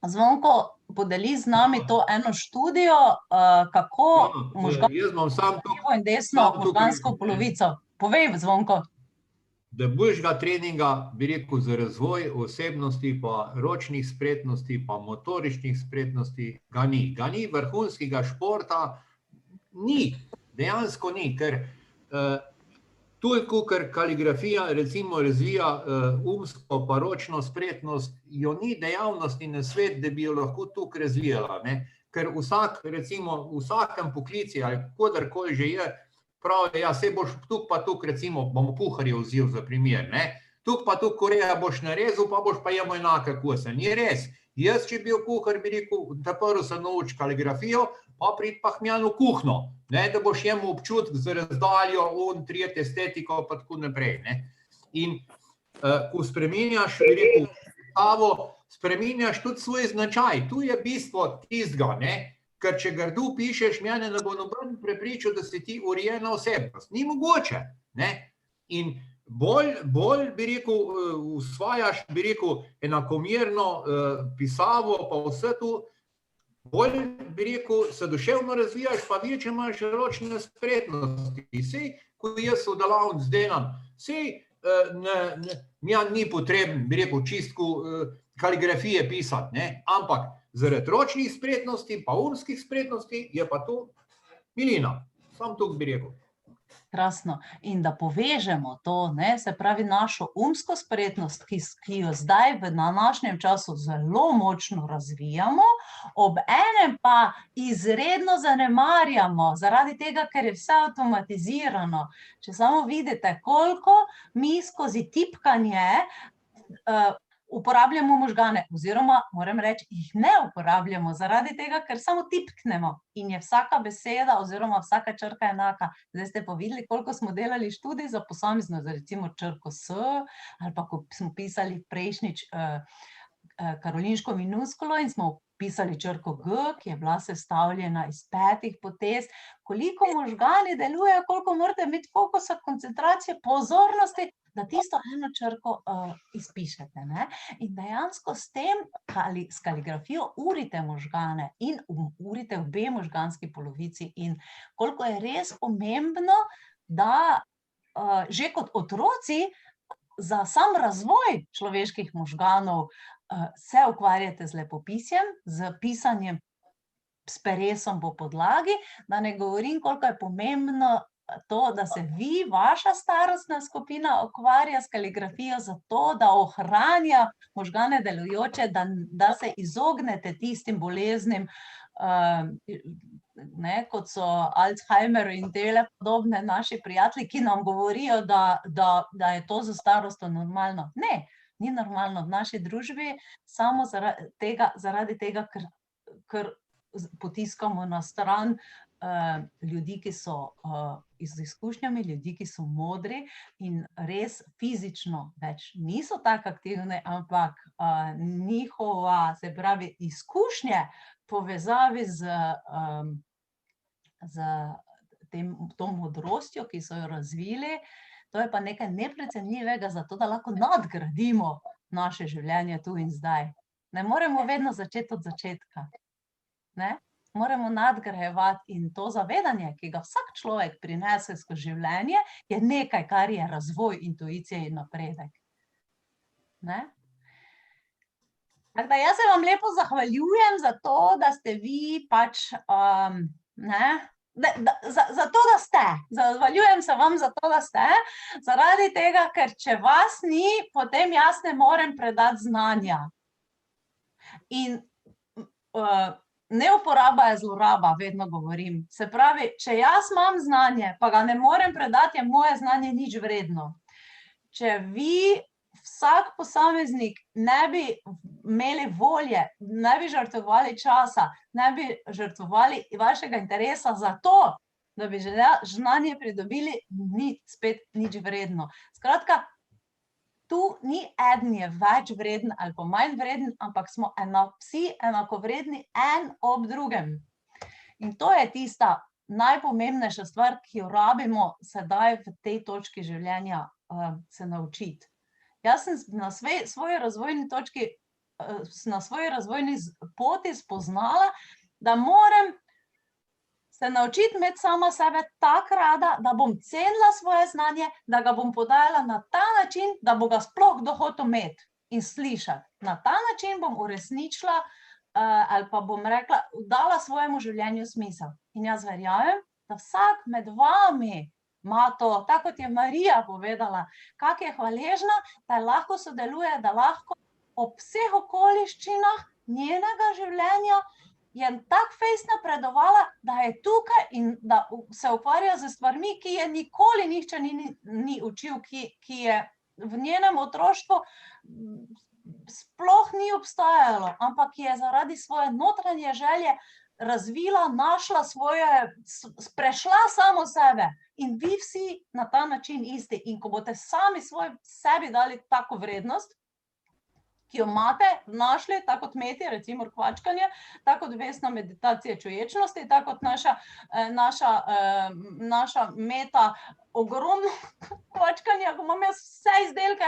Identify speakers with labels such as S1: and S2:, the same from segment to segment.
S1: Zvonko, podeli z nami to eno študijo, kako
S2: Jaz imam sam
S1: levo in desno možgansko polovico. Povej, Zvonko.
S2: Da boljšega treninga, bi rekel, za razvoj osebnosti, pa ročnih spretnosti, pa motoričnih spretnosti, ga ni. Ga ni vrhunskega športa, ni, dejansko ni, ker tu je kakor kaligrafija, recimo razvija umsko pa ročno spretnost, jo ni dejavnosti na svet, da bi jo lahko tukaj razvijala, ne. Ker vsak, recimo, v vsakem poklici ali kodarkoli že je, pravi, ja, saj boš tukaj pa tukaj, recimo, bomo kuharje vzel za primer, ne. Tukaj pa tukaj koreja boš narezal, pa boš pa jemo enake kose. Ni res. Jaz, če bi bil kuhar, bi rekel, da prvo se nauči kaligrafijo, pa prid pa k meni v kuhno, ne, da boš imel občutek za razdaljo, tretjo estetiko, pa tako naprej, ne. In ko spreminjaš, bi rekel, spreminjaš tudi svoj značaj. Tu je bistvo tistega, ne, ker če grdo pišeš, mene ne bo noben prepričal, da si ti urejena osebnost. Ni mogoče, ne. In bolj, bi rekel, usvajaš, bi rekel, enakomerno pisavo, pa vse to, bolj, bi rekel, se duševno razvijaš, pa večje imaš ročne spretnosti. Saj, ko jaz v delavnici delam, saj ni potreben, bi rekel, čistko kaligrafije pisati, ne, ampak zaradi ročnih spretnosti, pa umskih spretnosti, je pa to milina. Samo toliko bi rekel.
S1: Krasno. In da povežemo to, ne, se pravi našo umsko spretnost, ki jo zdaj v današnjem času zelo močno razvijamo, ob enem pa izredno zanemarjamo, zaradi tega, ker je vse avtomatizirano. Če samo vidite, koliko mi skozi tipkanje uporabljamo možgane, oziroma, moram reči, jih ne uporabljamo, zaradi tega, ker samo tipknemo in je vsaka beseda oziroma vsaka črka enaka. Zdaj ste pa videli, koliko smo delali študij za posamezno, za recimo črko S, ali pa ko smo pisali prejšnjič karolinško minuskulo in smo pisali črko G, ki je bila sestavljena iz 5 potez, koliko možgani delujejo, koliko morate imeti fokusa, koncentracije, pozornosti, da tisto eno črko izpišete, ne. In dejansko s tem, s kaligrafijo urite možgane in urite obe možganski polovici in koliko je res pomembno, da že kot otroci za sam razvoj človeških možganov se ukvarjate z lepopisjem, z pisanjem s peresom po podlagi, da ne govorim, koliko je pomembno to, da se vi, vaša starostna skupina, ukvarja s kaligrafijo zato, da ohranja možgane delujoče, da se izognete tistim boleznim, ne, kot so Alzheimer in tele podobne naši prijatelji, ki nam govorijo, da je to za starostjo normalno. Ne, ni normalno v naši družbi, samo zaradi tega, ker potiskamo na stran ljudi, ki so z izkušnjami, ljudi, ki so modri in res fizično več niso tako aktivni, ampak njihova, se pravi, izkušnje povezavi z to modrostjo, ki so jo razvili, to je pa nekaj neprecenljivega, zato da lahko nadgradimo naše življenje tu in zdaj. Ne moremo vedno začeti od začetka, ne? Moramo nadgrajevati in to zavedanje, ki ga vsak človek prinese skozi življenje, je nekaj, kar je razvoj, intuicija in napredek. Ne? Tako da jaz se vam lepo zahvaljujem za to, da ste vi pač, ne, za to, da ste. Zahvaljujem se vam za to, da ste, zaradi tega, ker če vas ni, potem jaz ne morem predati znanja. In neuporaba je zloraba, vedno govorim. Se pravi, če jaz imam znanje, pa ga ne morem predati, je moje znanje nič vredno. Če vi, vsak posameznik, ne bi imeli volje, ne bi žrtvovali časa, ne bi žrtvovali vašega interesa za to, da bi znanje pridobili, ni spet nič vredno. Skratka, tu ni eden je več vreden ali pa manj vreden, ampak smo vsi enakovredni en ob drugem. In to je tista najpomembnejša stvar, ki jo rabimo sedaj v tej točki življenja se naučiti. Jaz sem na svoji razvojni točki na svoji razvojni poti spoznala, da moram se naučiti imeti sama sebe tako rada, da bom cenila svoje znanje, da ga bom podajala na ta način, da bo ga sploh kdo hotel imeti in slišati. Na ta način bom uresničila ali pa bom rekla, dala svojemu življenju smisel. In jaz verjamem, da vsak med vami ima to, tako kot je Marija povedala, kako je hvaležna, da lahko sodeluje, da lahko ob vseh okoliščinah njenega življenja je tako fejst napredovala, da je tukaj in da se ukvarja z stvarmi, ki je nikoli nihče ni učil, ki je v njenem otroštvu sploh ni obstajalo, ampak je zaradi svoje notranje želje razvila, našla svoje, prešla samo sebe. In vi vsi na ta način isti. In ko boste sami sebi dali tako vrednost, ki jo imate, našli, tako kot Meti, recimo kvačkanje, tako kot Vesna meditacija čuječnosti, tako kot naša Meta ogromno kvačkanja, ko imam jaz vse izdelke,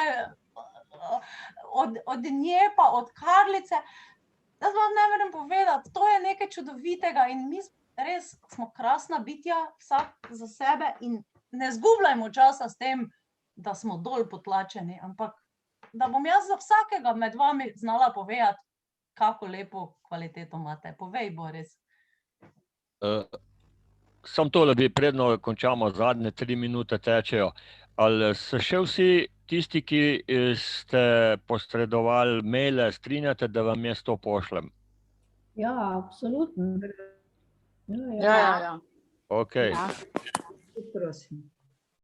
S1: od nje pa od Karlice, jaz vam ne morem povedati, to je nekaj čudovitega in mi res smo krasna bitja, vsak za sebe in ne zgubljajmo časa s tem, da smo dol potlačeni, ampak da bom jaz za vsakega med vami znala povedati, kako lepo kvaliteto imate. Povej, Boris.
S3: Samo tole bi, predno končamo, zadnje 3 minute tečejo. Ali se še vsi tisti, ki ste posredovali maile, strinjate, da vam jaz to pošljem?
S4: Ja, absolutno.
S5: Ja.
S3: Ok.
S5: Prosim.